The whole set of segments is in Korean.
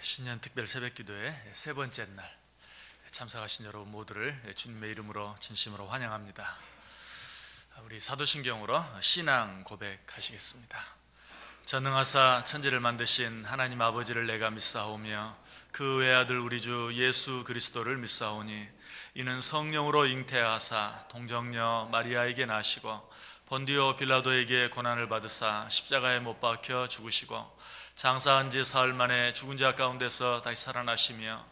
신년 특별 새벽기도의 세 번째 날 참석하신 여러분 모두를 주님의 이름으로 진심으로 환영합니다. 우리 사도신경으로 신앙 고백하시겠습니다. 전능하사 천지를 만드신 하나님 아버지를 내가 믿사오며 그 외아들 우리 주 예수 그리스도를 믿사오니 이는 성령으로 잉태하사 동정녀 마리아에게 나시고 본디오 빌라도에게 고난을 받으사 십자가에 못 박혀 죽으시고 장사한 지 사흘 만에 죽은 자 가운데서 다시 살아나시며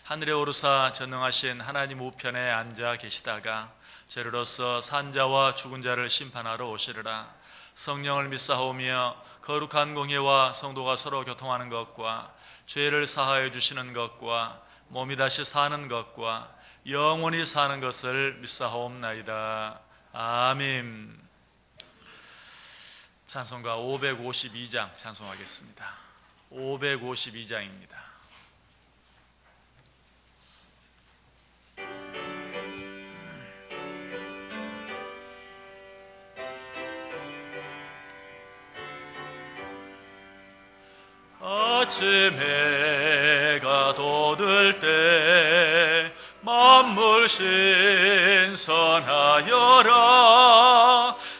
하늘에 오르사 전능하신 하나님 우편에 앉아 계시다가 죄로서 산 자와 죽은 자를 심판하러 오시리라. 성령을 믿사오며 거룩한 공예와 성도가 서로 교통하는 것과 죄를 사하여 주시는 것과 몸이 다시 사는 것과 영원히 사는 것을 믿사옵나이다. 아멘. 찬송가 552장 찬송하겠습니다. 552장입니다. 아침 해가 돋을 때 만물 신선하여라.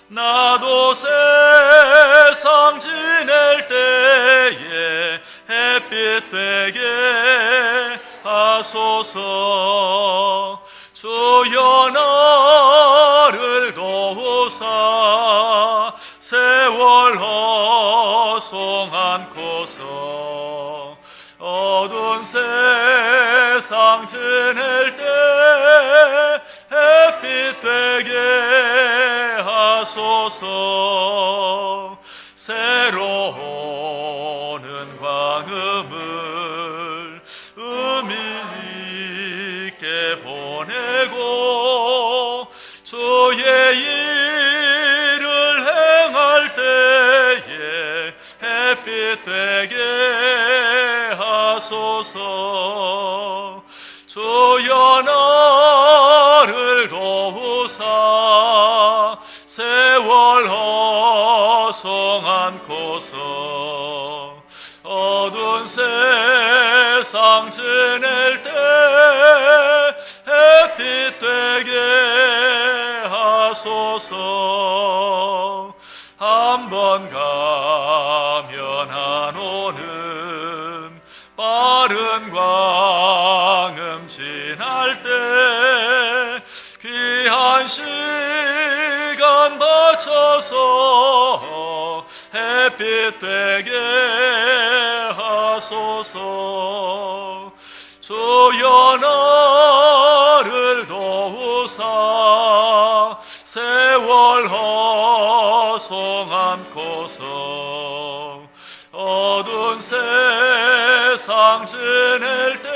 나도 세상 지낼 때에 햇빛 되게 하소서. 주여 나를 도우사 세월 허송 않고서 어두운 세상 지낼 때 햇빛 되게 하소서. 새로오는 광음을 의미 있게 보내고 주의 일을 행할 때에 햇빛 되게 하소서. 주여 나를 도우사 세월 허송 않고서 어두운 세상 지낼 때 햇빛 되게 하소서. 한 번 가면 안 오는 빠른 광음 지날 때 귀한 시간 바쳐서 햇빛 되게 하소서. 주여 나를 도우사 세월 허송 않고서 어두운 세상 지낼 때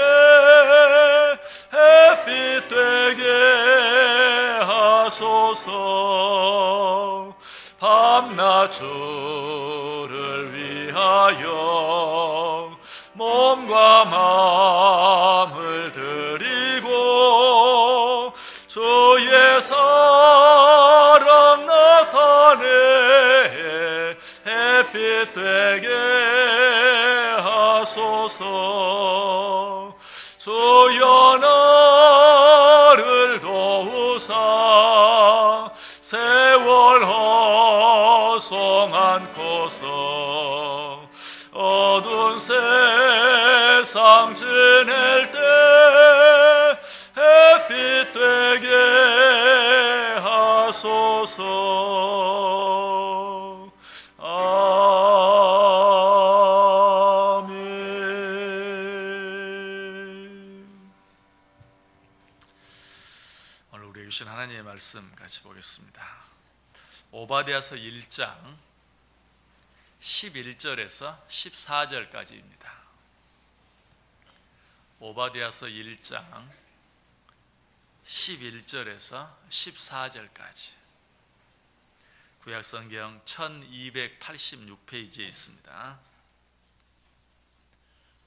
햇빛 되게 하소서. 밤낮 주를 위하여 몸과 마음을 드리고 주의 사랑 나타내 햇빛 되게 하소서. 주여 나를 도우사 세월 허송 않고서 어두운 세상 지낼 때 햇빛 되게 하소서. 아멘. 오늘 우리에게 주신 하나님의 말씀 같이 보겠습니다. 오바댜서 1장 11절에서 14절까지입니다. 오바댜서 1장 11절에서 14절까지 구약성경 1286페이지에 있습니다.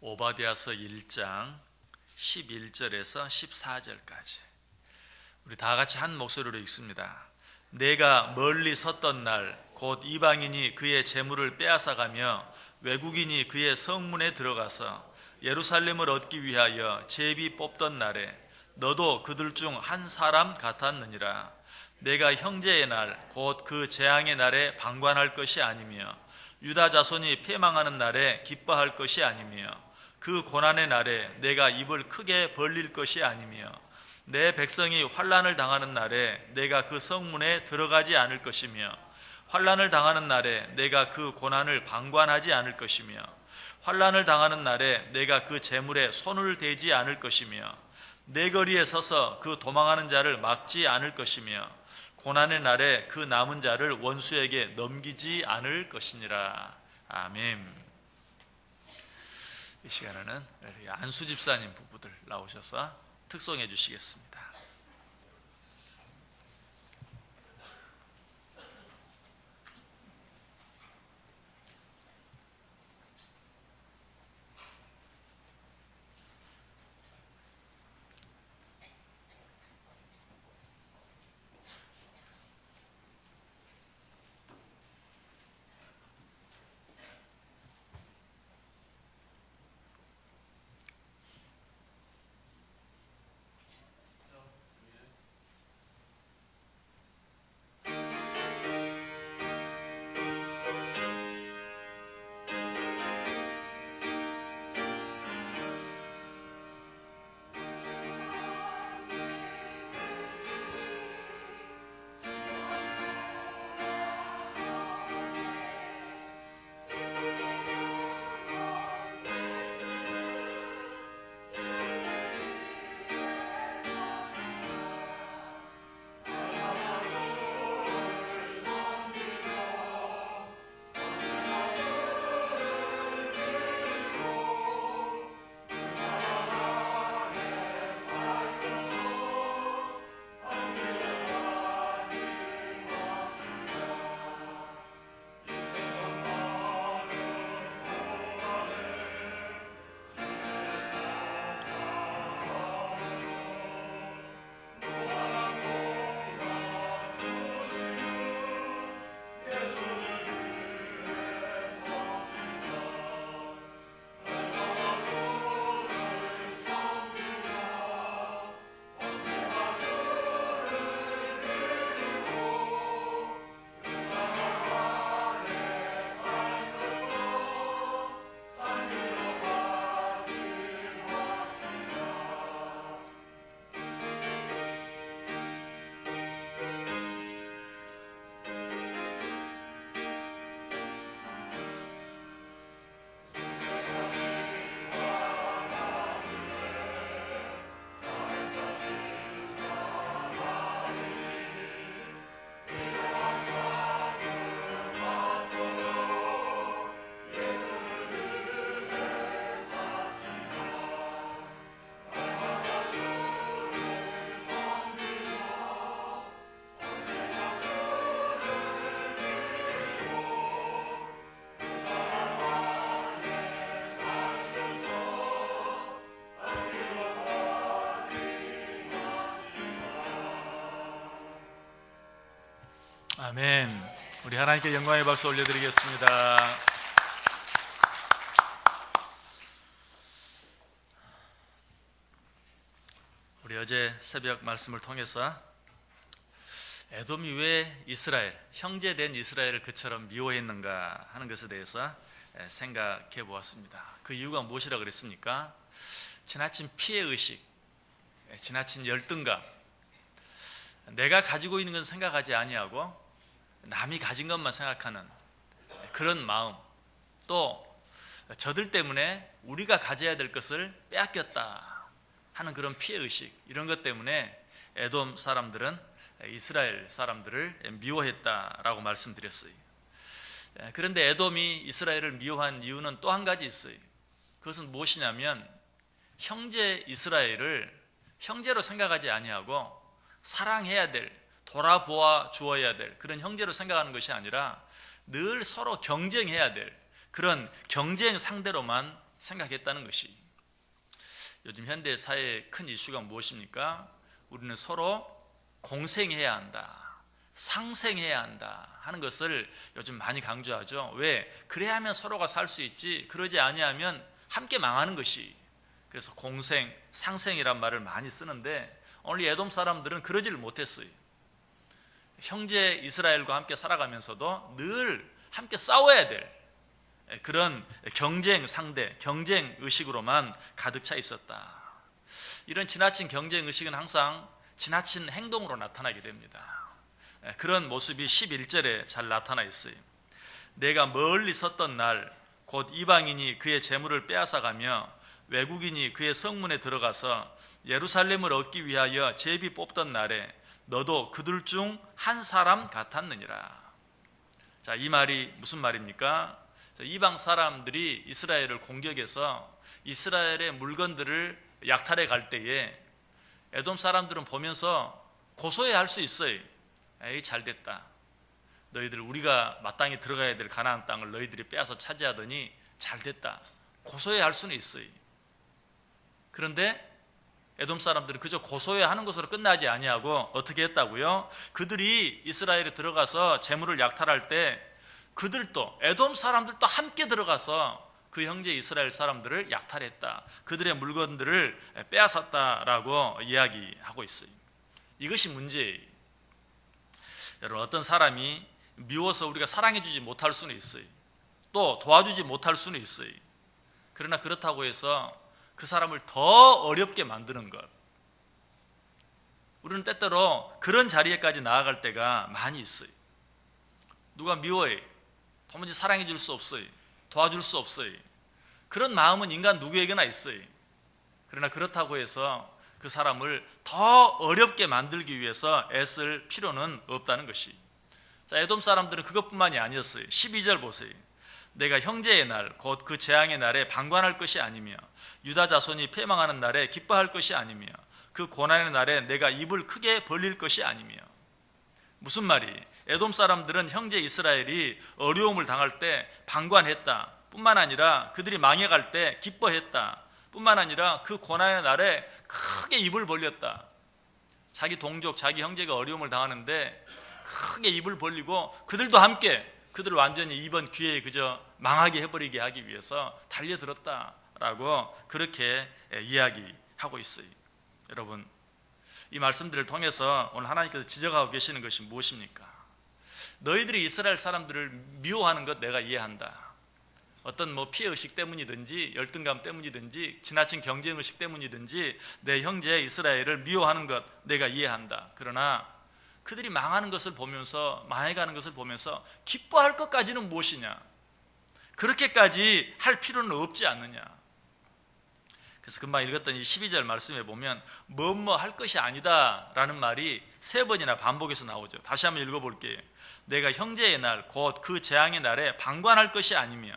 오바댜서 1장 11절에서 14절까지 우리 다 같이 한 목소리로 읽습니다. 내가 멀리 섰던 날 곧 이방인이 그의 재물을 빼앗아가며 외국인이 그의 성문에 들어가서 예루살렘을 얻기 위하여 제비 뽑던 날에 너도 그들 중 한 사람 같았느니라. 내가 형제의 날 곧 그 재앙의 날에 방관할 것이 아니며 유다 자손이 패망하는 날에 기뻐할 것이 아니며 그 고난의 날에 내가 입을 크게 벌릴 것이 아니며 내 백성이 환난을 당하는 날에 내가 그 성문에 들어가지 않을 것이며 환난을 당하는 날에 내가 그 고난을 방관하지 않을 것이며 환난을 당하는 날에 내가 그 재물에 손을 대지 않을 것이며 내 거리에 서서 그 도망하는 자를 막지 않을 것이며 고난의 날에 그 남은 자를 원수에게 넘기지 않을 것이니라. 아멘. 이 시간에는 안수 집사님 부부들 나오셔서 특송해 주시겠습니다. 아멘. 우리 하나님께 영광의 박수 올려드리겠습니다. 우리 어제 새벽 말씀을 통해서 에돔이 왜 이스라엘, 형제된 이스라엘을 그처럼 미워했는가 하는 것에 대해서 생각해 보았습니다. 그 이유가 무엇이라 그랬습니까? 지나친 피해의식, 지나친 열등감, 내가 가지고 있는 건 생각하지 아니하고 남이 가진 것만 생각하는 그런 마음, 또 저들 때문에 우리가 가져야 될 것을 빼앗겼다 하는 그런 피해의식, 이런 것 때문에 에돔 사람들은 이스라엘 사람들을 미워했다라고 말씀드렸어요. 그런데 에돔이 이스라엘을 미워한 이유는 또 한 가지 있어요. 그것은 무엇이냐면 형제 이스라엘을 형제로 생각하지 아니하고 사랑해야 될, 돌아보아 주어야 될 그런 형제로 생각하는 것이 아니라 늘 서로 경쟁해야 될 그런 경쟁 상대로만 생각했다는 것이, 요즘 현대 사회의 큰 이슈가 무엇입니까? 우리는 서로 공생해야 한다, 상생해야 한다 하는 것을 요즘 많이 강조하죠. 왜? 그래야 하면 서로가 살 수 있지, 그러지 아니하면 함께 망하는 것이. 그래서 공생, 상생이란 말을 많이 쓰는데 오늘 에돔 사람들은 그러지를 못했어요. 형제 이스라엘과 함께 살아가면서도 늘 함께 싸워야 될 그런 경쟁 상대, 경쟁 의식으로만 가득 차 있었다. 이런 지나친 경쟁 의식은 항상 지나친 행동으로 나타나게 됩니다. 그런 모습이 11절에 잘 나타나 있어요. 내가 멀리 섰던 날 곧 이방인이 그의 재물을 빼앗아가며 외국인이 그의 성문에 들어가서 예루살렘을 얻기 위하여 제비 뽑던 날에 너도 그들 중 한 사람 같았느니라. 자, 이 말이 무슨 말입니까? 이방 사람들이 이스라엘을 공격해서 이스라엘의 물건들을 약탈해 갈 때에 에돔 사람들은 보면서 고소해할 수 있어요. 에이, 잘 됐다. 너희들 우리가 마땅히 들어가야 될 가나안 땅을 너희들이 빼앗아 차지하더니 잘 됐다. 고소해할 수는 있어요. 그런데 에돔 사람들은 그저 고소해하는 것으로 끝나지 아니하고 어떻게 했다고요? 그들이 이스라엘에 들어가서 재물을 약탈할 때 그들도 에돔 사람들도 함께 들어가서 그 형제 이스라엘 사람들을 약탈했다. 그들의 물건들을 빼앗았다라고 이야기하고 있어요. 이것이 문제예요. 여러분, 어떤 사람이 미워서 우리가 사랑해주지 못할 수는 있어요. 또 도와주지 못할 수는 있어요. 그러나 그렇다고 해서 그 사람을 더 어렵게 만드는 것, 우리는 때때로 그런 자리에까지 나아갈 때가 많이 있어요. 누가 미워해, 도무지 사랑해 줄 수 없어요. 도와줄 수 없어요. 그런 마음은 인간 누구에게나 있어요. 그러나 그렇다고 해서 그 사람을 더 어렵게 만들기 위해서 애쓸 필요는 없다는 것이. 자, 에돔 사람들은 그것뿐만이 아니었어요. 12절 보세요. 내가 형제의 날 곧 그 재앙의 날에 방관할 것이 아니며 유다 자손이 패망하는 날에 기뻐할 것이 아니며 그 고난의 날에 내가 입을 크게 벌릴 것이 아니며. 무슨 말이? 에돔 사람들은 형제 이스라엘이 어려움을 당할 때 방관했다 뿐만 아니라 그들이 망해갈 때 기뻐했다 뿐만 아니라 그 고난의 날에 크게 입을 벌렸다. 자기 동족, 자기 형제가 어려움을 당하는데 크게 입을 벌리고 그들도 함께 그들을 완전히 이번 기회에 그저 망하게 해버리게 하기 위해서 달려들었다라고 그렇게 이야기하고 있어요. 여러분, 이 말씀들을 통해서 오늘 하나님께서 지적하고 계시는 것이 무엇입니까? 너희들이 이스라엘 사람들을 미워하는 것 내가 이해한다. 어떤 피해의식 때문이든지 열등감 때문이든지 지나친 경쟁의식 때문이든지 내 형제 이스라엘을 미워하는 것 내가 이해한다. 그러나 그들이 망하는 것을 보면서, 망해가는 것을 보면서 기뻐할 것까지는 무엇이냐? 그렇게까지 할 필요는 없지 않느냐? 그래서 금방 읽었던 이 12절 말씀에 보면 뭐뭐 할 것이 아니다 라는 말이 3번이나 반복해서 나오죠. 다시 한번 읽어볼게요. 내가 형제의 날 곧 그 재앙의 날에 방관할 것이 아니며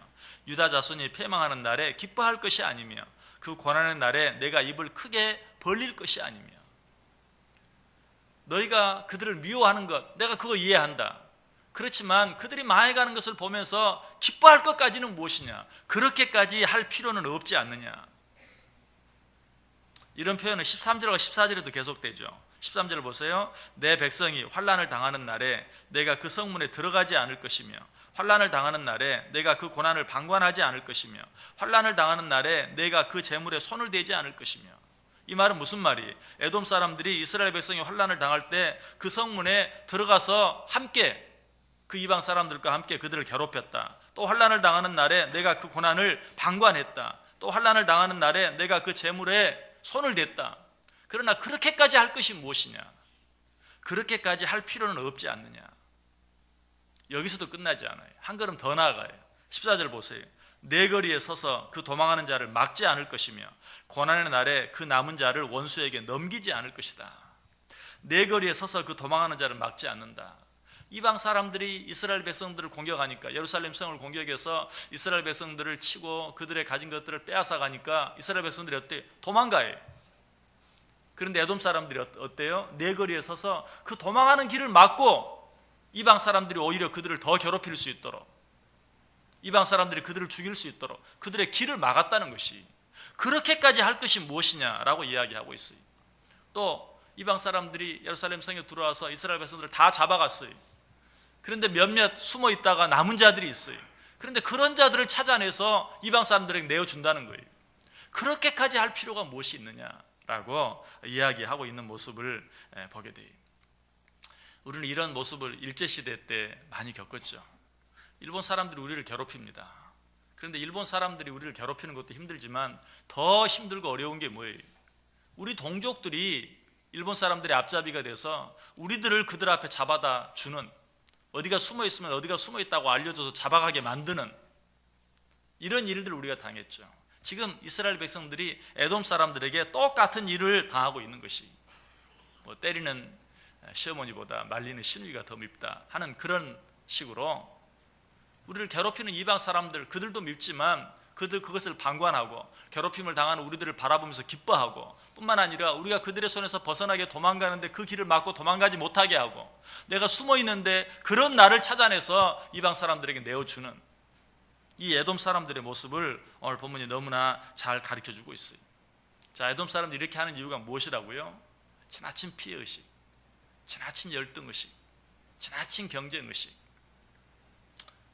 유다 자손이 패망하는 날에 기뻐할 것이 아니며 그 고난의 날에 내가 입을 크게 벌릴 것이 아니며. 너희가 그들을 미워하는 것 내가 그거 이해한다. 그렇지만 그들이 망해가는 것을 보면서 기뻐할 것까지는 무엇이냐? 그렇게까지 할 필요는 없지 않느냐? 이런 표현은 13절과 14절에도 계속되죠. 13절을 보세요. 내 백성이 환난을 당하는 날에 내가 그 성문에 들어가지 않을 것이며 환난을 당하는 날에 내가 그 고난을 방관하지 않을 것이며 환난을 당하는 날에 내가 그 재물에 손을 대지 않을 것이며. 이 말은 무슨 말이? 에돔 사람들이 이스라엘 백성이 환난을 당할 때 그 성문에 들어가서 함께 그 이방 사람들과 함께 그들을 괴롭혔다. 또 환난을 당하는 날에 내가 그 고난을 방관했다. 또 환난을 당하는 날에 내가 그 재물에 손을 댔다. 그러나 그렇게까지 할 것이 무엇이냐? 그렇게까지 할 필요는 없지 않느냐? 여기서도 끝나지 않아요. 한 걸음 더 나아가요. 14절 보세요. 내 거리에 서서 그 도망하는 자를 막지 않을 것이며 고난의 날에 그 남은 자를 원수에게 넘기지 않을 것이다. 내 거리에 서서 그 도망하는 자를 막지 않는다. 이방 사람들이 이스라엘 백성들을 공격하니까, 예루살렘 성을 공격해서 이스라엘 백성들을 치고 그들의 가진 것들을 빼앗아 가니까 이스라엘 백성들이 어때요? 도망가요. 그런데 에돔 사람들이 어때요? 내 거리에 서서 그 도망하는 길을 막고 이방 사람들이 오히려 그들을 더 괴롭힐 수 있도록, 이방 사람들이 그들을 죽일 수 있도록 그들의 길을 막았다는 것이, 그렇게까지 할 것이 무엇이냐라고 이야기하고 있어요. 또 이방 사람들이 예루살렘 성에 들어와서 이스라엘 백성들을 다 잡아갔어요. 그런데 몇몇 숨어 있다가 남은 자들이 있어요. 그런데 그런 자들을 찾아내서 이방 사람들에게 내어준다는 거예요. 그렇게까지 할 필요가 무엇이 있느냐라고 이야기하고 있는 모습을 보게 돼요. 우리는 이런 모습을 일제시대 때 많이 겪었죠. 일본 사람들이 우리를 괴롭힙니다. 그런데 일본 사람들이 우리를 괴롭히는 것도 힘들지만 더 힘들고 어려운 게 뭐예요? 우리 동족들이 일본 사람들의 앞잡이가 돼서 우리들을 그들 앞에 잡아다 주는, 어디가 숨어 있으면 어디가 숨어 있다고 알려줘서 잡아가게 만드는 이런 일들을 우리가 당했죠. 지금 이스라엘 백성들이 에돔 사람들에게 똑같은 일을 당하고 있는 것이, 뭐 때리는 시어머니보다 말리는 시누이가 더 밉다 하는 그런 식으로 우리를 괴롭히는 이방 사람들, 그들도 밉지만 그것을 방관하고 괴롭힘을 당하는 우리들을 바라보면서 기뻐하고, 뿐만 아니라 우리가 그들의 손에서 벗어나게 도망가는데 그 길을 막고 도망가지 못하게 하고, 내가 숨어 있는데 그런 나를 찾아내서 이방 사람들에게 내어주는 이 에돔 사람들의 모습을 오늘 본문이 너무나 잘 가르쳐주고 있어요. 자, 에돔 사람들이 이렇게 하는 이유가 무엇이라고요? 지나친 피해의식, 지나친 열등의식, 지나친 경쟁의식.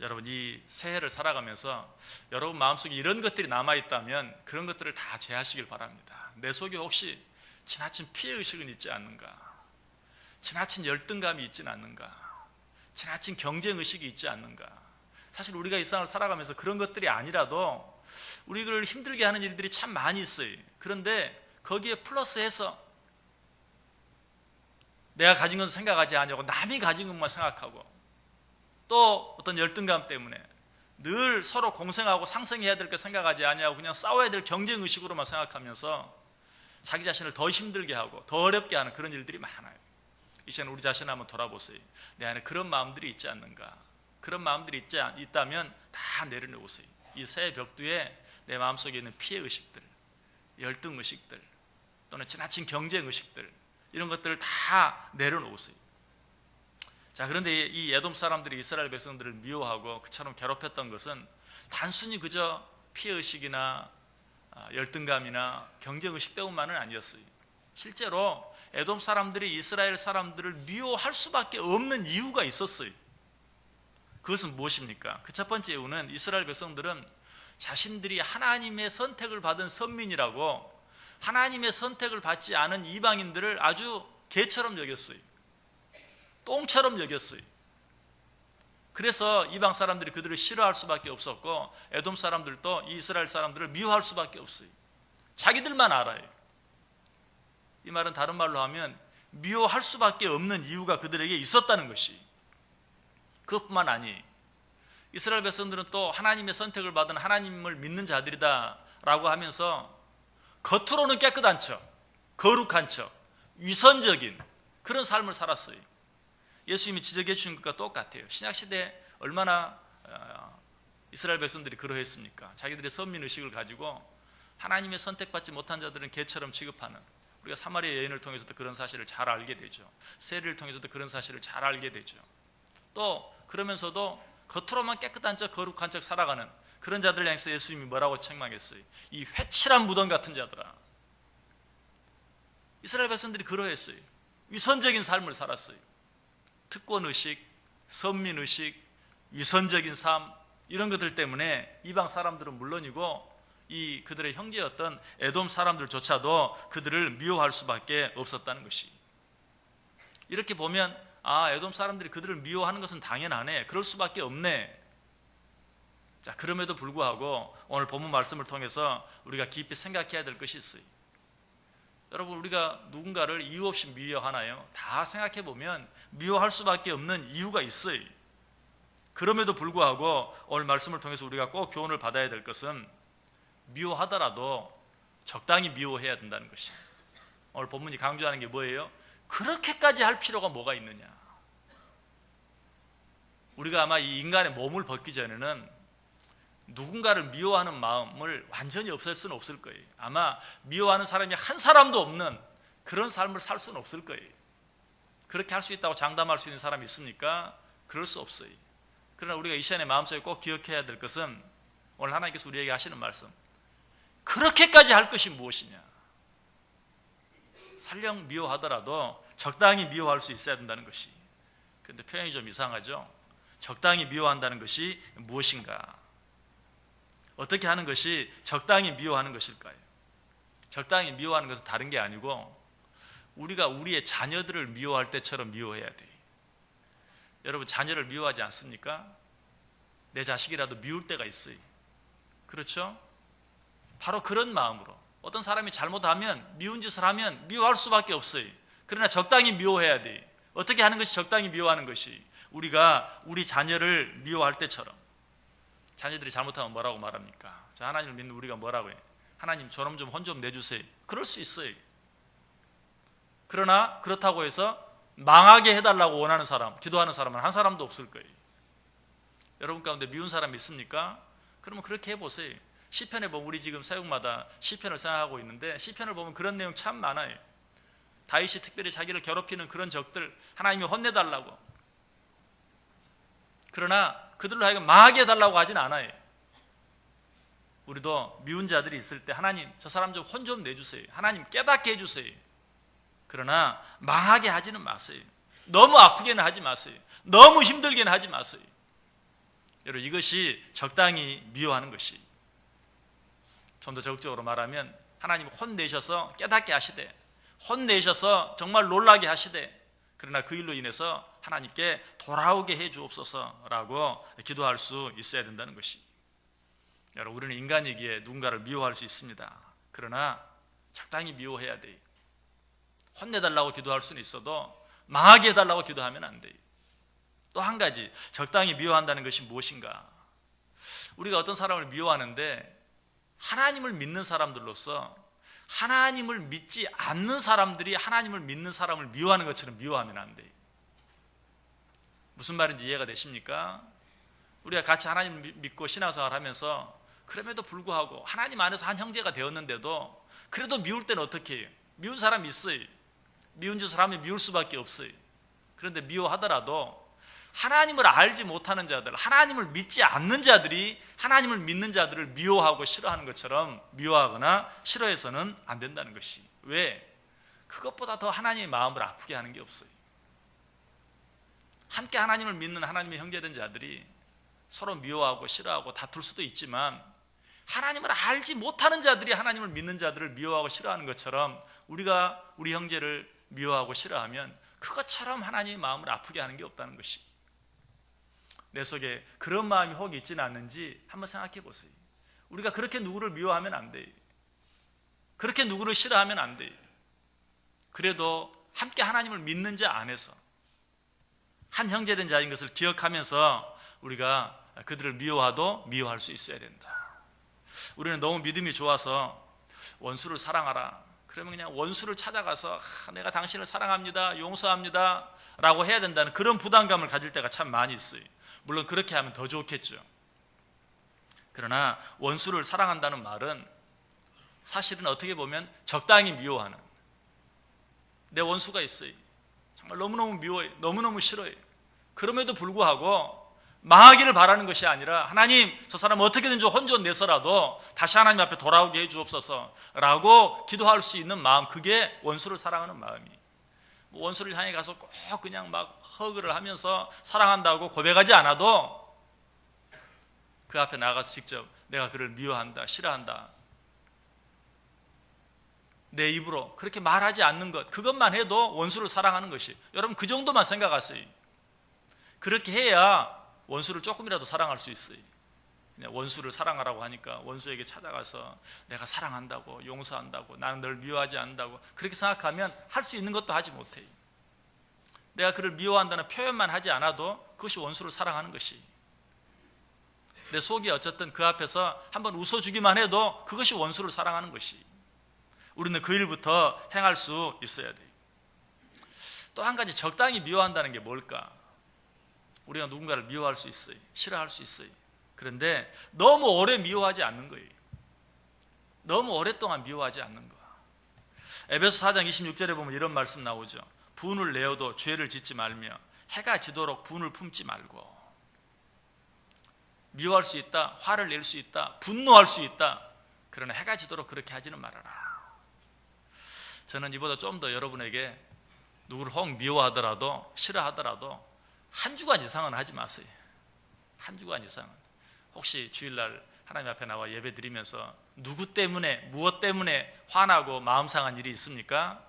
여러분, 이 새해를 살아가면서 여러분 마음속에 이런 것들이 남아있다면 그런 것들을 다 제하시길 바랍니다. 내 속에 혹시 지나친 피해의식은 있지 않는가? 지나친 열등감이 있지는 않는가? 지나친 경쟁의식이 있지 않는가? 사실 우리가 이 세상을 살아가면서 그런 것들이 아니라도 우리를 힘들게 하는 일들이 참 많이 있어요. 그런데 거기에 플러스해서 내가 가진 것을 생각하지 않냐고 남이 가진 것만 생각하고, 또 어떤 열등감 때문에 늘 서로 공생하고 상생해야 될 거 생각하지 않냐고 그냥 싸워야 될 경쟁의식으로만 생각하면서 자기 자신을 더 힘들게 하고 더 어렵게 하는 그런 일들이 많아요. 이 시간 우리 자신을 한번 돌아보세요. 내 안에 그런 마음들이 있지 않는가? 그런 마음들이 있다면 다 내려놓으세요. 이 새 벽두에 내 마음속에 있는 피해의식들, 열등의식들, 또는 지나친 경쟁의식들, 이런 것들을 다 내려놓으세요. 자, 그런데 이 에돔 사람들이 이스라엘 백성들을 미워하고 그처럼 괴롭혔던 것은 단순히 그저 피해의식이나 열등감이나 경쟁의식 때문만은 아니었어요. 실제로 에돔 사람들이 이스라엘 사람들을 미워할 수밖에 없는 이유가 있었어요. 그것은 무엇입니까? 그 첫 번째 이유는 이스라엘 백성들은 자신들이 하나님의 선택을 받은 선민이라고 하나님의 선택을 받지 않은 이방인들을 아주 개처럼 여겼어요. 똥처럼 여겼어요. 그래서 이방 사람들이 그들을 싫어할 수밖에 없었고, 에돔 사람들도 이 이스라엘 사람들을 미워할 수밖에 없어요. 자기들만 알아요. 이 말은 다른 말로 하면 미워할 수밖에 없는 이유가 그들에게 있었다는 것이. 그것뿐만 아니, 이스라엘 백성들은 또 하나님의 선택을 받은 하나님을 믿는 자들이다 라고 하면서 겉으로는 깨끗한 척, 거룩한 척, 위선적인 그런 삶을 살았어요. 예수님이 지적해 주신 것과 똑같아요. 신약시대에 얼마나 이스라엘 백성들이 그러했습니까? 자기들의 선민의식을 가지고 하나님의 선택받지 못한 자들은 개처럼 취급하는, 우리가 사마리아 여인을 통해서도 그런 사실을 잘 알게 되죠. 세리를 통해서도 그런 사실을 잘 알게 되죠. 또 그러면서도 겉으로만 깨끗한 척 거룩한 척 살아가는 그런 자들 향해서 예수님이 뭐라고 책망했어요? 이 회칠한 무덤 같은 자들아. 이스라엘 백성들이 그러했어요. 위선적인 삶을 살았어요. 특권의식, 선민의식, 위선적인 삶, 이런 것들 때문에 이방 사람들은 물론이고 이 그들의 형제였던 에돔 사람들조차도 그들을 미워할 수밖에 없었다는 것이. 이렇게 보면 에돔 사람들이 그들을 미워하는 것은 당연하네, 그럴 수밖에 없네. 자, 그럼에도 불구하고 오늘 본문 말씀을 통해서 우리가 깊이 생각해야 될 것이 있어요. 여러분, 우리가 누군가를 이유 없이 미워하나요? 다 생각해 보면 미워할 수밖에 없는 이유가 있어요. 그럼에도 불구하고 오늘 말씀을 통해서 우리가 꼭 교훈을 받아야 될 것은 미워하더라도 적당히 미워해야 된다는 것이에요. 오늘 본문이 강조하는 게 뭐예요? 그렇게까지 할 필요가 뭐가 있느냐? 우리가 아마 이 인간의 몸을 벗기 전에는 누군가를 미워하는 마음을 완전히 없앨 수는 없을 거예요. 아마 미워하는 사람이 한 사람도 없는 그런 삶을 살 수는 없을 거예요. 그렇게 할 수 있다고 장담할 수 있는 사람이 있습니까? 그럴 수 없어요. 그러나 우리가 이 시간에 마음속에 꼭 기억해야 될 것은 오늘 하나님께서 우리에게 하시는 말씀, 그렇게까지 할 것이 무엇이냐? 설령 미워하더라도 적당히 미워할 수 있어야 된다는 것이. 그런데 표현이 좀 이상하죠? 적당히 미워한다는 것이 무엇인가? 어떻게 하는 것이 적당히 미워하는 것일까요? 적당히 미워하는 것은 다른 게 아니고 우리가 우리의 자녀들을 미워할 때처럼 미워해야 돼요. 여러분 자녀를 미워하지 않습니까? 내 자식이라도 미울 때가 있어요. 그렇죠? 바로 그런 마음으로 어떤 사람이 잘못하면 미운 짓을 하면 미워할 수밖에 없어요. 그러나 적당히 미워해야 돼요. 어떻게 하는 것이 적당히 미워하는 것이 우리가 우리 자녀를 미워할 때처럼. 자녀들이 잘못하면 뭐라고 말합니까? 자, 하나님을 믿는 우리가 뭐라고 해요? 하나님 저놈 좀 혼 좀 내주세요. 그럴 수 있어요. 그러나 그렇다고 해서 망하게 해달라고 원하는 사람, 기도하는 사람은 한 사람도 없을 거예요. 여러분 가운데 미운 사람 있습니까? 그러면 그렇게 해보세요. 시편에 보면 우리 지금 사역마다 시편을 생각하고 있는데 시편을 보면 그런 내용 참 많아요. 다윗이 특별히 자기를 괴롭히는 그런 적들 하나님이 혼내달라고. 그러나 그들로 하여금 망하게 해달라고 하진 않아요. 우리도 미운 자들이 있을 때 하나님 저 사람 좀 혼 좀 내주세요. 하나님 깨닫게 해주세요. 그러나 망하게 하지는 마세요. 너무 아프게는 하지 마세요. 너무 힘들게는 하지 마세요. 여러분 이것이 적당히 미워하는 것이. 좀 더 적극적으로 말하면 하나님 혼내셔서 깨닫게 하시되 혼내셔서 정말 놀라게 하시되 그러나 그 일로 인해서 하나님께 돌아오게 해 주옵소서라고 기도할 수 있어야 된다는 것이. 여러분 우리는 인간이기에 누군가를 미워할 수 있습니다. 그러나 적당히 미워해야 돼요. 혼내달라고 기도할 수는 있어도 망하게 해달라고 기도하면 안 돼요. 또 한 가지 적당히 미워한다는 것이 무엇인가? 우리가 어떤 사람을 미워하는데 하나님을 믿는 사람들로서 하나님을 믿지 않는 사람들이 하나님을 믿는 사람을 미워하는 것처럼 미워하면 안 돼요. 무슨 말인지 이해가 되십니까? 우리가 같이 하나님을 믿고 신앙생활을 하면서 그럼에도 불구하고 하나님 안에서 한 형제가 되었는데도 그래도 미울 때는 어떻게 해요? 미운 사람이 있어요. 미운 짓을 하면 미울 수밖에 없어요. 그런데 미워하더라도 하나님을 알지 못하는 자들, 하나님을 믿지 않는 자들이 하나님을 믿는 자들을 미워하고 싫어하는 것처럼 미워하거나 싫어해서는 안 된다는 것이. 왜? 그것보다 더 하나님의 마음을 아프게 하는 게 없어요. 함께 하나님을 믿는 하나님의 형제된 자들이 서로 미워하고 싫어하고 다툴 수도 있지만 하나님을 알지 못하는 자들이 하나님을 믿는 자들을 미워하고 싫어하는 것처럼 우리가 우리 형제를 미워하고 싫어하면 그것처럼 하나님의 마음을 아프게 하는 게 없다는 것이. 내 속에 그런 마음이 혹 있지는 않는지 한번 생각해 보세요. 우리가 그렇게 누구를 미워하면 안 돼요. 그렇게 누구를 싫어하면 안 돼요. 그래도 함께 하나님을 믿는 자 안에서 한 형제된 자인 것을 기억하면서 우리가 그들을 미워하도 미워할 수 있어야 된다. 우리는 너무 믿음이 좋아서 원수를 사랑하라. 그러면 그냥 원수를 찾아가서 내가 당신을 사랑합니다, 용서합니다 라고 해야 된다는 그런 부담감을 가질 때가 참 많이 있어요. 물론 그렇게 하면 더 좋겠죠. 그러나 원수를 사랑한다는 말은 사실은 어떻게 보면 적당히 미워하는, 내 원수가 있어요. 정말 너무너무 미워요. 너무너무 싫어요. 그럼에도 불구하고 망하기를 바라는 것이 아니라 하나님 저 사람 어떻게든 좀 혼 좀 내서라도 다시 하나님 앞에 돌아오게 해 주옵소서라고 기도할 수 있는 마음, 그게 원수를 사랑하는 마음이. 원수를 향해 가서 꼭 그냥 막 허그를 하면서 사랑한다고 고백하지 않아도 그 앞에 나가서 직접 내가 그를 미워한다, 싫어한다, 내 입으로 그렇게 말하지 않는 것, 그것만 해도 원수를 사랑하는 것이. 여러분 그 정도만 생각하세요. 그렇게 해야 원수를 조금이라도 사랑할 수 있어요. 그냥 원수를 사랑하라고 하니까 원수에게 찾아가서 내가 사랑한다고, 용서한다고, 나는 널 미워하지 않는다고 그렇게 생각하면 할 수 있는 것도 하지 못해요. 내가 그를 미워한다는 표현만 하지 않아도 그것이 원수를 사랑하는 것이. 내 속이 어쨌든 그 앞에서 한번 웃어주기만 해도 그것이 원수를 사랑하는 것이. 우리는 그 일부터 행할 수 있어야 돼요. 또 한 가지 적당히 미워한다는 게 뭘까? 우리가 누군가를 미워할 수 있어요. 싫어할 수 있어요. 그런데 너무 오래 미워하지 않는 거예요. 너무 오랫동안 미워하지 않는 거. 에베소 4장 26절에 보면 이런 말씀 나오죠. 분을 내어도 죄를 짓지 말며 해가 지도록 분을 품지 말고. 미워할 수 있다, 화를 낼 수 있다, 분노할 수 있다. 그러나 해가 지도록 그렇게 하지는 말아라. 저는 이보다 좀 더 여러분에게 누구를 혹 미워하더라도 싫어하더라도 한 주간 이상은 하지 마세요. 한 주간 이상은. 혹시 주일날 하나님 앞에 나와 예배 드리면서 누구 때문에, 무엇 때문에 화나고 마음 상한 일이 있습니까?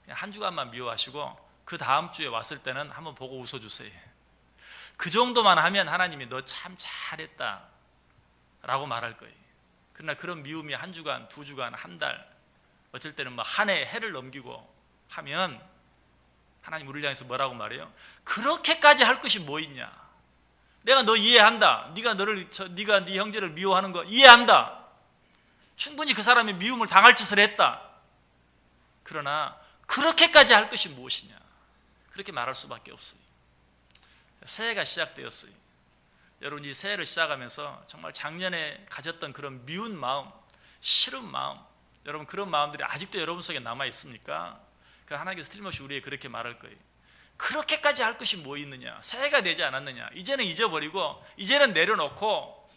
그냥 한 주간만 미워하시고 그 다음 주에 왔을 때는 한번 보고 웃어주세요. 그 정도만 하면 하나님이 너 참 잘했다 라고 말할 거예요. 그러나 그런 미움이 한 주간, 두 주간, 한 달, 어쩔 때는 뭐 한 해, 해를 넘기고 하면 하나님 우리를 향해서 뭐라고 말해요? 그렇게까지 할 것이 뭐 있냐? 내가 너 이해한다. 네가 네 형제를 미워하는 거 이해한다. 충분히 그 사람이 미움을 당할 짓을 했다. 그러나 그렇게까지 할 것이 무엇이냐? 그렇게 말할 수밖에 없어요. 새해가 시작되었어요. 여러분, 이 새해를 시작하면서 정말 작년에 가졌던 그런 미운 마음, 싫은 마음, 여러분 그런 마음들이 아직도 여러분 속에 남아 있습니까? 그 하나님께서 틀림없이 우리에게 그렇게 말할 거예요. 그렇게까지 할 것이 뭐 있느냐? 새해가 되지 않았느냐? 이제는 잊어버리고, 이제는 내려놓고,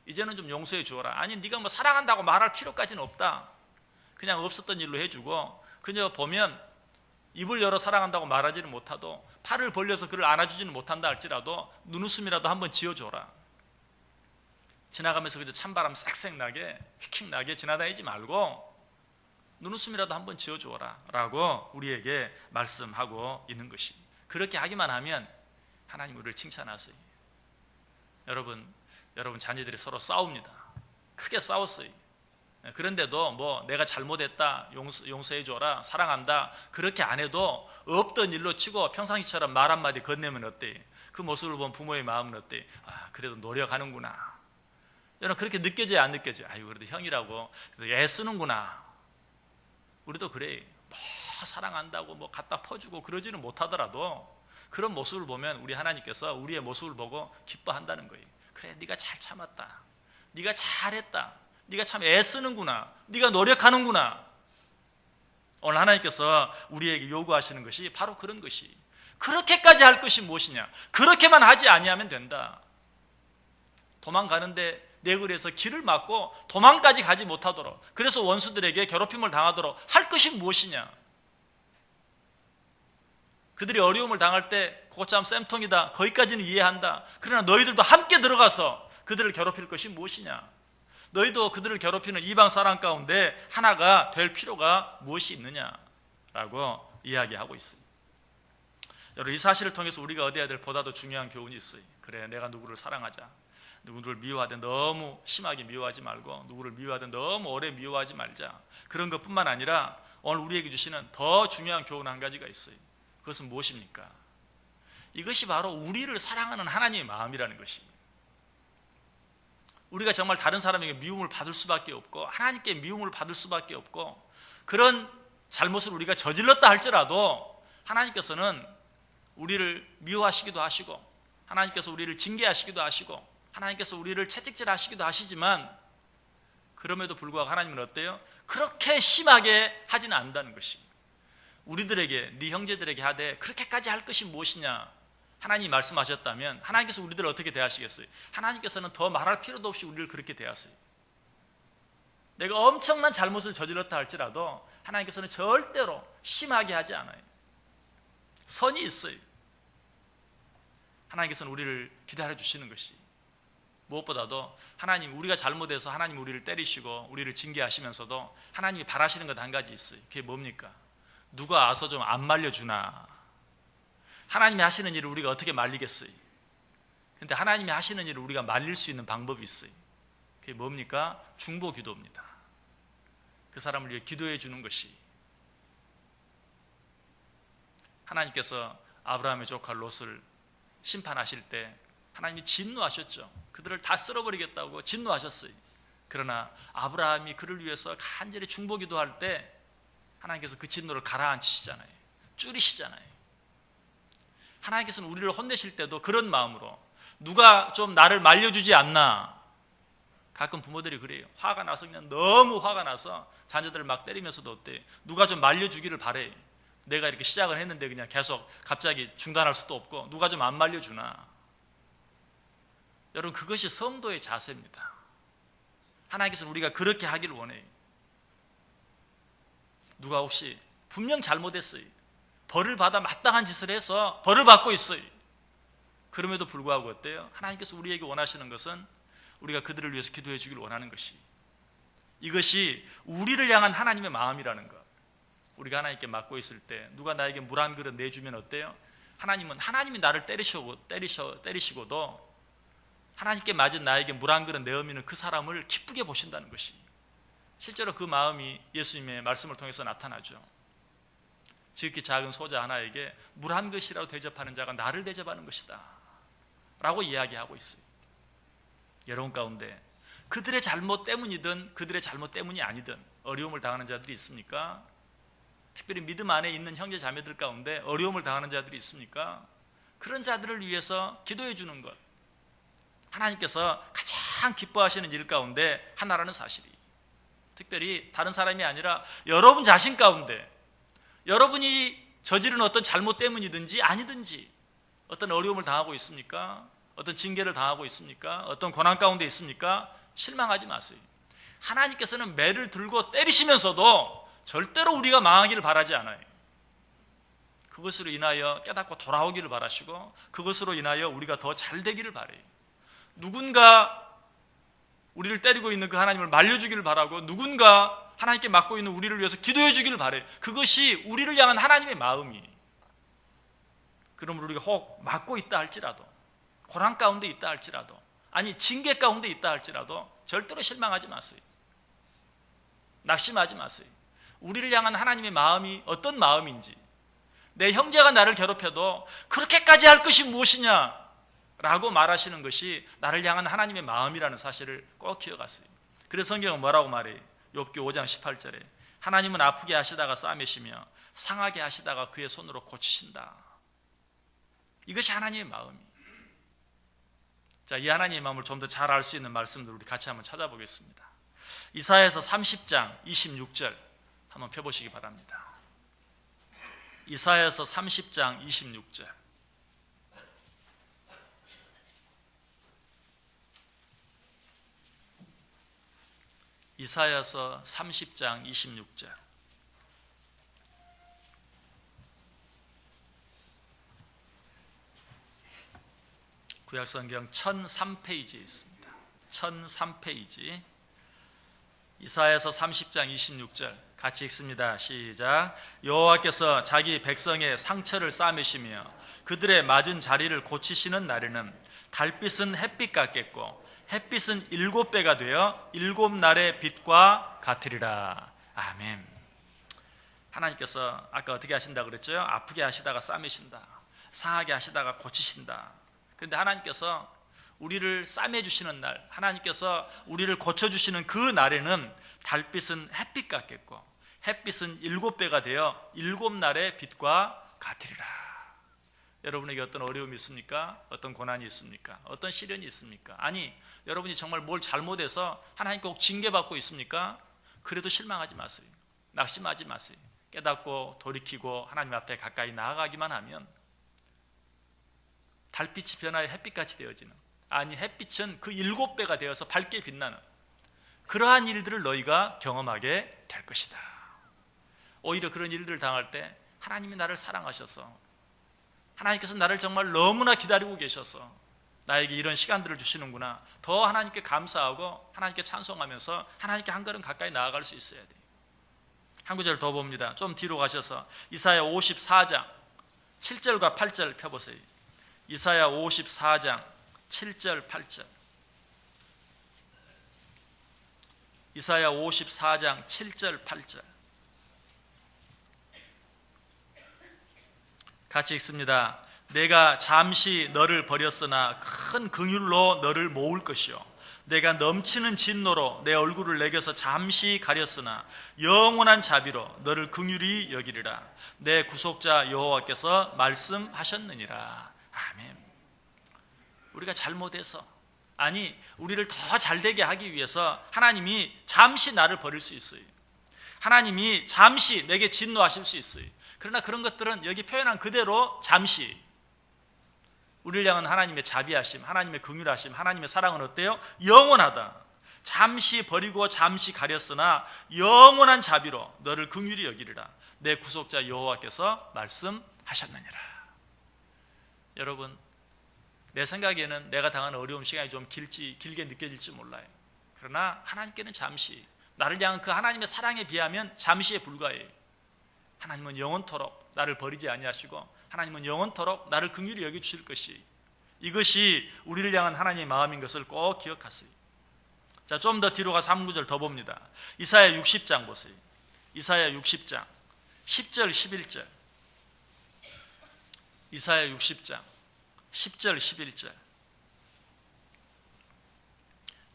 이제는 좀 용서해 주어라. 아니, 네가 뭐 사랑한다고 말할 필요까지는 없다. 그냥 없었던 일로 해주고, 그저 보면 입을 열어 사랑한다고 말하지는 못하도, 팔을 벌려서 그를 안아주지는 못한다 할지라도 눈웃음이라도 한번 지어줘라. 지나가면서 그저 찬바람 싹싹 나게, 휙휙 나게 지나다니지 말고 눈웃음이라도 한번 지어주어라 라고 우리에게 말씀하고 있는 것이. 그렇게 하기만 하면 하나님 우리를 칭찬하세요. 여러분 자녀들이 서로 싸웁니다. 크게 싸웠어요. 그런데도 뭐 내가 잘못했다, 용서해줘라, 사랑한다, 그렇게 안 해도 없던 일로 치고 평상시처럼 말 한마디 건네면 어때? 그 모습을 본 부모의 마음은 어때? 아, 그래도 노력하는구나. 여러분 그렇게 느껴져요, 안 느껴져요? 아유, 그래도 형이라고 애쓰는구나. 우리도 그래. 뭐 사랑한다고 뭐 갖다 퍼주고 그러지는 못하더라도 그런 모습을 보면 우리 하나님께서 우리의 모습을 보고 기뻐한다는 거예요. 그래, 네가 잘 참았다. 네가 잘했다. 네가 참 애쓰는구나. 네가 노력하는구나. 오늘 하나님께서 우리에게 요구하시는 것이 바로 그런 것이. 그렇게까지 할 것이 무엇이냐? 그렇게만 하지 아니하면 된다. 도망가는데 내굴에서 길을 막고 도망까지 가지 못하도록, 그래서 원수들에게 괴롭힘을 당하도록 할 것이 무엇이냐? 그들이 어려움을 당할 때 그거 참 쌤통이다, 거기까지는 이해한다. 그러나 너희들도 함께 들어가서 그들을 괴롭힐 것이 무엇이냐? 너희도 그들을 괴롭히는 이방 사람 가운데 하나가 될 필요가 무엇이 있느냐라고 이야기하고 있습니다. 여러분, 이 사실을 통해서 우리가 얻어야 될 보다 더 중요한 교훈이 있어요. 그래, 내가 누구를 사랑하자. 누구를 미워하든 너무 심하게 미워하지 말고, 누구를 미워하든 너무 오래 미워하지 말자. 그런 것뿐만 아니라 오늘 우리에게 주시는 더 중요한 교훈 한 가지가 있어요. 그것은 무엇입니까? 이것이 바로 우리를 사랑하는 하나님의 마음이라는 것입니다. 우리가 정말 다른 사람에게 미움을 받을 수밖에 없고, 하나님께 미움을 받을 수밖에 없고, 그런 잘못을 우리가 저질렀다 할지라도 하나님께서는 우리를 미워하시기도 하시고, 하나님께서 우리를 징계하시기도 하시고, 하나님께서 우리를 채찍질하시기도 하시지만, 그럼에도 불구하고 하나님은 어때요? 그렇게 심하게 하지는 않는다는 것이. 우리들에게, 네 형제들에게 하되 그렇게까지 할 것이 무엇이냐? 하나님이 말씀하셨다면 하나님께서 우리들을 어떻게 대하시겠어요? 하나님께서는 더 말할 필요도 없이 우리를 그렇게 대하세요. 내가 엄청난 잘못을 저질렀다 할지라도 하나님께서는 절대로 심하게 하지 않아요. 선이 있어요. 하나님께서는 우리를 기다려 주시는 것이. 무엇보다도 하나님, 우리가 잘못해서 하나님 우리를 때리시고 우리를 징계하시면서도 하나님이 바라시는 것 한 가지 있어요. 그게 뭡니까? 누가 와서 좀 안 말려주나. 하나님이 하시는 일을 우리가 어떻게 말리겠어요? 근데 하나님이 하시는 일을 우리가 말릴 수 있는 방법이 있어요. 그게 뭡니까? 중보 기도입니다. 그 사람을 위해 기도해 주는 것이. 하나님께서 아브라함의 조카 롯을 심판하실 때 하나님이 진노하셨죠. 그들을 다 쓸어버리겠다고 진노하셨어요. 그러나 아브라함이 그를 위해서 간절히 중보 기도할 때 하나님께서 그 진노를 가라앉히시잖아요. 줄이시잖아요. 하나님께서는 우리를 혼내실 때도 그런 마음으로, 누가 좀 나를 말려주지 않나. 가끔 부모들이 그래요. 화가 나서, 그냥 너무 화가 나서 자녀들을 막 때리면서도 어때? 누가 좀 말려주기를 바래. 내가 이렇게 시작을 했는데 그냥 계속 갑자기 중단할 수도 없고, 누가 좀 안 말려주나. 여러분, 그것이 성도의 자세입니다. 하나님께서는 우리가 그렇게 하기를 원해요. 누가 혹시 분명 잘못했어요. 벌을 받아 마땅한 짓을 해서 벌을 받고 있어요. 그럼에도 불구하고 어때요? 하나님께서 우리에게 원하시는 것은 우리가 그들을 위해서 기도해 주길 원하는 것이, 이것이 우리를 향한 하나님의 마음이라는 것. 우리가 하나님께 맡고 있을 때 누가 나에게 물 한 그릇 내주면 어때요? 하나님이 나를 때리시고도 하나님께 맞은 나에게 물 한 그릇 내어미는 그 사람을 기쁘게 보신다는 것이, 실제로 그 마음이 예수님의 말씀을 통해서 나타나죠. 지극히 작은 소자 하나에게 물 한 그릇이라도 대접하는 자가 나를 대접하는 것이다 라고 이야기하고 있어요. 여러분 가운데 그들의 잘못 때문이든 그들의 잘못 때문이 아니든 어려움을 당하는 자들이 있습니까? 특별히 믿음 안에 있는 형제 자매들 가운데 어려움을 당하는 자들이 있습니까? 그런 자들을 위해서 기도해 주는 것, 하나님께서 가장 기뻐하시는 일 가운데 하나라는 사실이, 특별히 다른 사람이 아니라 여러분 자신 가운데 여러분이 저지른 어떤 잘못 때문이든지 아니든지 어떤 어려움을 당하고 있습니까? 어떤 징계를 당하고 있습니까? 어떤 고난 가운데 있습니까? 실망하지 마세요. 하나님께서는 매를 들고 때리시면서도 절대로 우리가 망하기를 바라지 않아요. 그것으로 인하여 깨닫고 돌아오기를 바라시고, 그것으로 인하여 우리가 더 잘 되기를 바라요. 누군가 우리를 때리고 있는 그 하나님을 말려주기를 바라고, 누군가 하나님께 맡고 있는 우리를 위해서 기도해 주기를 바라요. 그것이 우리를 향한 하나님의 마음이. 그러므로 우리가 혹 맡고 있다 할지라도, 고난 가운데 있다 할지라도, 아니 징계 가운데 있다 할지라도 절대로 실망하지 마세요. 낙심하지 마세요. 우리를 향한 하나님의 마음이 어떤 마음인지, 내 형제가 나를 괴롭혀도 그렇게까지 할 것이 무엇이냐 라고 말하시는 것이 나를 향한 하나님의 마음이라는 사실을 꼭 기억하세요. 그래서 성경은 뭐라고 말해요? 욥기 5장 18절에 하나님은 아프게 하시다가 싸매시며 상하게 하시다가 그의 손으로 고치신다. 이것이 하나님의 마음이에요. 자, 이 하나님의 마음을 좀 더 잘 알 수 있는 말씀들 우리 같이 한번 찾아보겠습니다. 이사야서 30장 26절 한번 펴보시기 바랍니다. 이사야서 30장 26절. 이사야서 30장 26절. 구약성경 1003페이지에 있습니다. 1003페이지. 이사야서 30장 26절 같이 읽습니다. 시작. 여호와께서 자기 백성의 상처를 싸매시며 그들의 맞은 자리를 고치시는 날에는 달빛은 햇빛 같겠고 햇빛은 7배가 되어 7날의 빛과 같으리라. 아멘. 하나님께서 아까 어떻게 하신다고 그랬죠? 아프게 하시다가 싸매신다, 상하게 하시다가 고치신다. 그런데 하나님께서 우리를 싸매주시는 날, 하나님께서 우리를 고쳐주시는 그 날에는 달빛은 햇빛 같겠고 햇빛은 7배가 되어 7날의 빛과 같으리라. 여러분에게 어떤 어려움이 있습니까? 어떤 고난이 있습니까? 어떤 시련이 있습니까? 아니, 여러분이 정말 뭘 잘못해서 하나님께 꼭 징계받고 있습니까? 그래도 실망하지 마세요. 낙심하지 마세요. 깨닫고 돌이키고 하나님 앞에 가까이 나아가기만 하면 달빛이 변하여 햇빛같이 되어지는, 아니 햇빛은 그 7배가 되어서 밝게 빛나는 그러한 일들을 너희가 경험하게 될 것이다. 오히려 그런 일들을 당할 때 하나님이 나를 사랑하셔서, 하나님께서 나를 정말 너무나 기다리고 계셔서 나에게 이런 시간들을 주시는구나, 더 하나님께 감사하고 하나님께 찬송하면서 하나님께 한 걸음 가까이 나아갈 수 있어야 돼요. 한 구절 더 봅니다. 좀 뒤로 가셔서 이사야 54장 7절과 8절 펴보세요. 이사야 54장 7절 8절. 이사야 54장 7절 8절 같이 읽습니다. 내가 잠시 너를 버렸으나 큰 긍휼로 너를 모을 것이요 내가 넘치는 진노로 내 얼굴을 내게서 잠시 가렸으나 영원한 자비로 너를 긍휼히 여기리라. 내 구속자 여호와께서 말씀하셨느니라. 아멘. 우리가 잘못해서, 아니 우리를 더 잘되게 하기 위해서 하나님이 잠시 나를 버릴 수 있어요. 하나님이 잠시 내게 진노하실 수 있어요. 그러나 그런 것들은 여기 표현한 그대로 잠시, 우리를 향한 하나님의 자비하심, 하나님의 긍휼하심, 하나님의 사랑은 어때요? 영원하다. 잠시 버리고 잠시 가렸으나 영원한 자비로 너를 긍휼히 여기리라. 내 구속자 여호와께서 말씀하셨느니라. 여러분, 내 생각에는 내가 당하는 어려움 시간이 좀 길게 느껴질지 몰라요. 그러나 하나님께는 잠시, 나를 향한 그 하나님의 사랑에 비하면 잠시에 불과해요. 하나님은 영원토록 나를 버리지 아니하시고 하나님은 영원토록 나를 긍휼히 여겨주실 것이, 이것이 우리를 향한 하나님의 마음인 것을 꼭 기억하세요. 자, 좀 더 뒤로 가서 3구절 더 봅니다. 이사야 60장 보세요. 이사야 60장 10절 11절. 이사야 60장 10절 11절.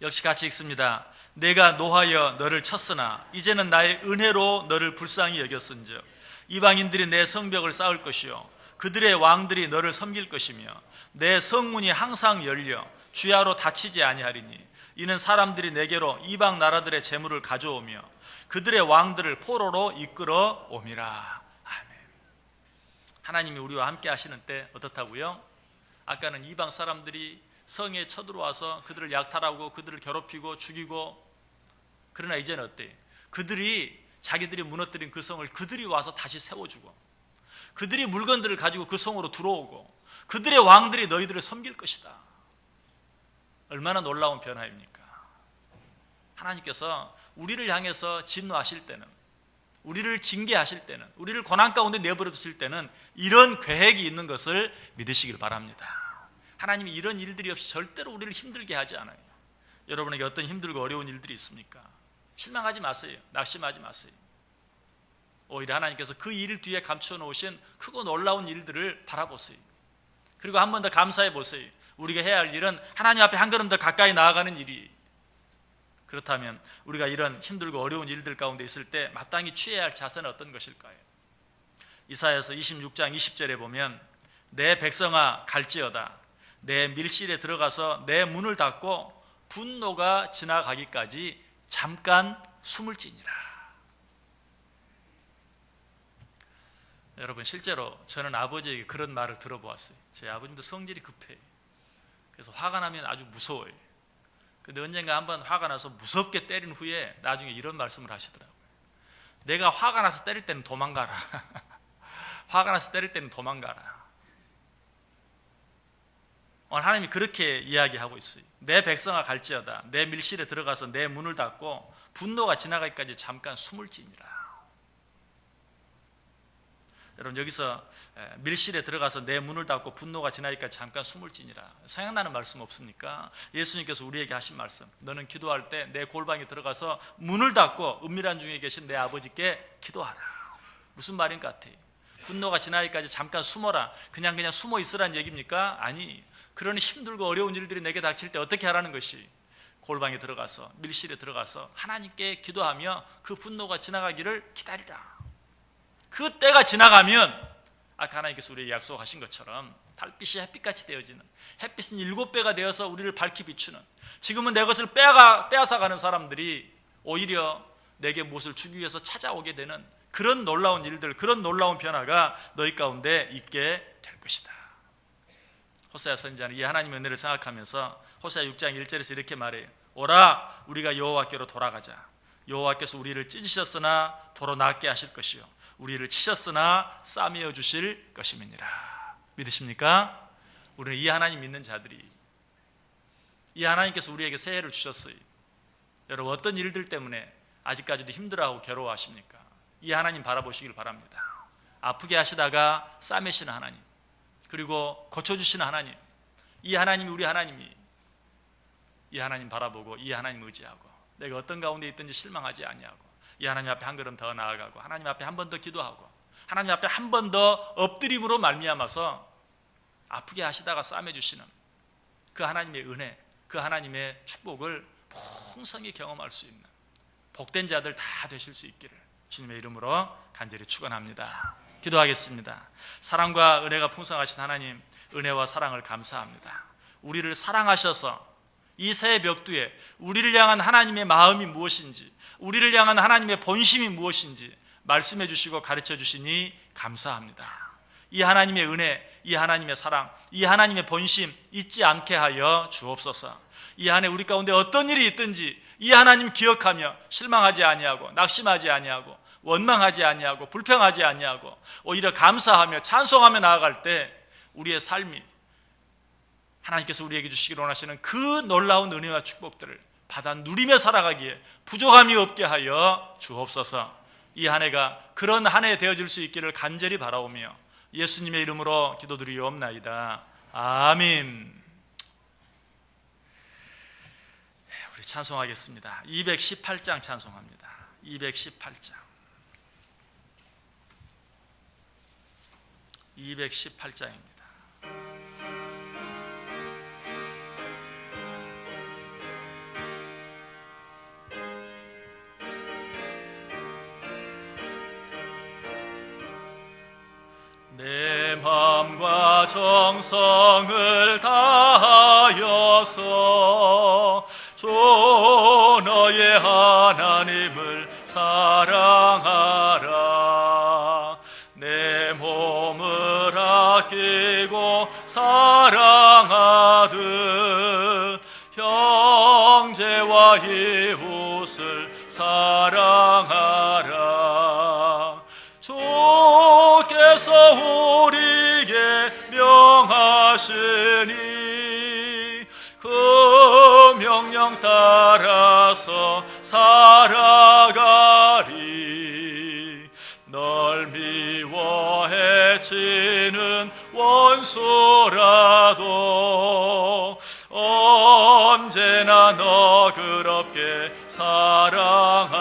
역시 같이 읽습니다. 내가 노하여 너를 쳤으나 이제는 나의 은혜로 너를 불쌍히 여겼은즉 이방인들이 내 성벽을 쌓을 것이요 그들의 왕들이 너를 섬길 것이며 내 성문이 항상 열려 주야로 닫히지 아니하리니 이는 사람들이 내게로 이방 나라들의 재물을 가져오며 그들의 왕들을 포로로 이끌어 옴이라. 아멘. 하나님이 우리와 함께 하시는 때 어떻다고요? 아까는 이방 사람들이 성에 쳐들어와서 그들을 약탈하고 그들을 괴롭히고 죽이고, 그러나 이제는 어때? 자기들이 무너뜨린 그 성을 그들이 와서 다시 세워주고, 그들이 물건들을 가지고 그 성으로 들어오고, 그들의 왕들이 너희들을 섬길 것이다. 얼마나 놀라운 변화입니까? 하나님께서 우리를 향해서 진노하실 때는, 우리를 징계하실 때는, 우리를 고난 가운데 내버려 두실 때는 이런 계획이 있는 것을 믿으시길 바랍니다. 하나님이 이런 일들이 없이 절대로 우리를 힘들게 하지 않아요. 여러분에게 어떤 힘들고 어려운 일들이 있습니까? 실망하지 마세요. 낙심하지 마세요. 오히려 하나님께서 그 일 뒤에 감추어 놓으신 크고 놀라운 일들을 바라보세요. 그리고 한 번 더 감사해 보세요. 우리가 해야 할 일은 하나님 앞에 한 걸음 더 가까이 나아가는 일이. 그렇다면 우리가 이런 힘들고 어려운 일들 가운데 있을 때 마땅히 취해야 할 자세는 어떤 것일까요? 이사야서 26장 20절에 보면 내 백성아 갈지어다 내 밀실에 들어가서 내 문을 닫고 분노가 지나가기까지 잠깐 숨을 지니라. 여러분, 실제로 저는 아버지에게 그런 말을 들어보았어요. 제 아버님도 성질이 급해요. 그래서 화가 나면 아주 무서워요. 근데 언젠가 한번 화가 나서 무섭게 때린 후에 나중에 이런 말씀을 하시더라고요. 내가 화가 나서 때릴 때는 도망가라. 화가 나서 때릴 때는 도망가라. 오늘 하나님이 그렇게 이야기하고 있어요. 내 백성아 갈지어다 내 밀실에 들어가서 내 문을 닫고 분노가 지나가기까지 잠깐 숨을 지니라. 여러분, 여기서 밀실에 들어가서 내 문을 닫고 분노가 지나기까지 잠깐 숨을 지니라, 생각나는 말씀 없습니까? 예수님께서 우리에게 하신 말씀, 너는 기도할 때 내 골방에 들어가서 문을 닫고 은밀한 중에 계신 내 아버지께 기도하라. 무슨 말인 것 같아요? 분노가 지나기까지 잠깐 숨어라, 그냥 숨어 있으라는 얘기입니까? 아니, 그런 힘들고 어려운 일들이 내게 닥칠 때 어떻게 하라는 것이, 골방에 들어가서 밀실에 들어가서 하나님께 기도하며 그 분노가 지나가기를 기다리라. 그 때가 지나가면 아까 하나님께서 우리에게 약속하신 것처럼 달빛이 햇빛같이 되어지는, 햇빛은 7배가 되어서 우리를 밝히 비추는, 지금은 내 것을 빼앗아가는 사람들이 오히려 내게 무엇을 주기 위해서 찾아오게 되는 그런 놀라운 일들, 그런 놀라운 변화가 너희 가운데 있게 될 것이다. 호세아 선지자는 이 하나님의 은혜를 생각하면서 호세아 6장 1절에서 이렇게 말해요. 오라 우리가 여호와께로 돌아가자. 여호와께서 우리를 찢으셨으나 도로 낫게 하실 것이요 우리를 치셨으나 싸매어 주실 것임이니라. 믿으십니까? 우리는 이 하나님 믿는 자들이, 이 하나님께서 우리에게 새해를 주셨어요. 여러분, 어떤 일들 때문에 아직까지도 힘들어하고 괴로워하십니까? 이 하나님 바라보시길 바랍니다. 아프게 하시다가 싸매시는 하나님, 그리고 고쳐주시는 하나님, 이 하나님이 우리 하나님이, 이 하나님 바라보고 이 하나님 의지하고 내가 어떤 가운데 있든지 실망하지 아니하고 이 하나님 앞에 한 걸음 더 나아가고 하나님 앞에 한 번 더 기도하고 하나님 앞에 한 번 더 엎드림으로 말미암아서 아프게 하시다가 싸매주시는 그 하나님의 은혜, 그 하나님의 축복을 풍성히 경험할 수 있는 복된 자들 다 되실 수 있기를 주님의 이름으로 간절히 축원합니다. 기도하겠습니다. 사랑과 은혜가 풍성하신 하나님, 은혜와 사랑을 감사합니다. 우리를 사랑하셔서 이 새해 벽두에 우리를 향한 하나님의 마음이 무엇인지, 우리를 향한 하나님의 본심이 무엇인지 말씀해 주시고 가르쳐 주시니 감사합니다. 이 하나님의 은혜, 이 하나님의 사랑, 이 하나님의 본심 잊지 않게 하여 주옵소서. 이 안에 우리 가운데 어떤 일이 있든지 이 하나님 기억하며 실망하지 아니하고 낙심하지 아니하고 원망하지 아니하고 불평하지 아니하고 오히려 감사하며 찬송하며 나아갈 때 우리의 삶이 하나님께서 우리에게 주시기로 원하시는 그 놀라운 은혜와 축복들을 받아 누리며 살아가기에 부족함이 없게 하여 주옵소서. 이 한 해가 그런 한 해 되어질 수 있기를 간절히 바라오며 예수님의 이름으로 기도드리옵나이다. 아멘. 우리 찬송하겠습니다. 218장 찬송합니다. 218장 218장입니다. 내 마음과 정성을 다하여서 주 너의 하나님을 사랑하라. 내 몸을 아끼고 사랑하듯 형제와 이웃을 사랑하라. 주께서 우리에게 명하시니 그 명령 따라서 살아가리. 널 미워 해치는 원수라도 언제나 너그럽게 사랑하라.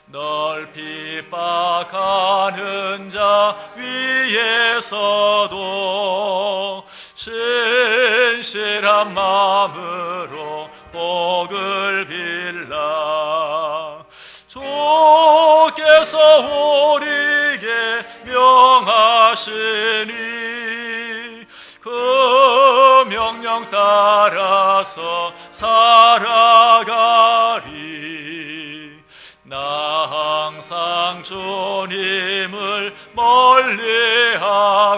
널 핍박하는 자 위에서도 신실한 마음으로 복을 빌라. 주께서 우리에게 명하시니 그 명령 따라서 살아가리. 나 항상 주님을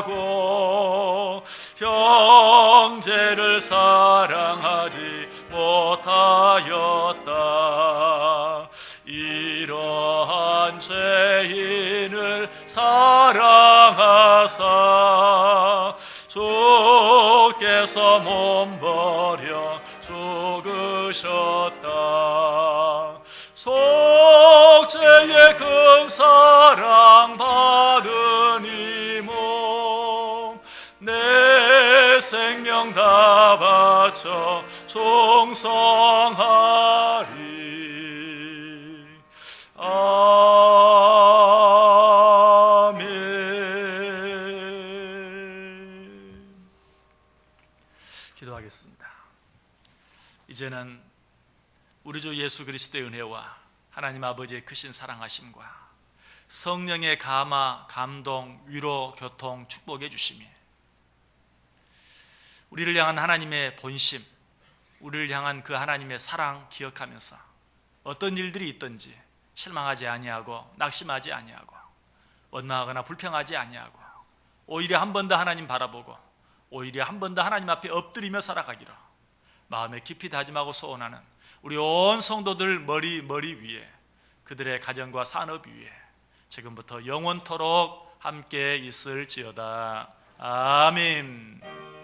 멀리하고 형제를 사랑하지 못하였다. 이러한 죄인을 사랑하사 주께서 몸버려 죽으셨다. 속죄의 큰 사랑 받은 이 몸 내 생명 다 바쳐 충성하리. 아멘. 기도하겠습니다. 이제는 우리 주 예수 그리스도의 은혜와 하나님 아버지의 크신 사랑하심과 성령의 감화, 감동, 위로, 교통, 축복해 주심이 우리를 향한 하나님의 본심, 우리를 향한 그 하나님의 사랑 기억하면서 어떤 일들이 있든지 실망하지 아니하고 낙심하지 아니하고 원망하거나 불평하지 아니하고 오히려 한 번 더 하나님 바라보고 오히려 한 번 더 하나님 앞에 엎드리며 살아가기로 마음에 깊이 다짐하고 소원하는 우리 온 성도들 머리 위에 그들의 가정과 산업 위에 지금부터 영원토록 함께 있을지어다. 아멘.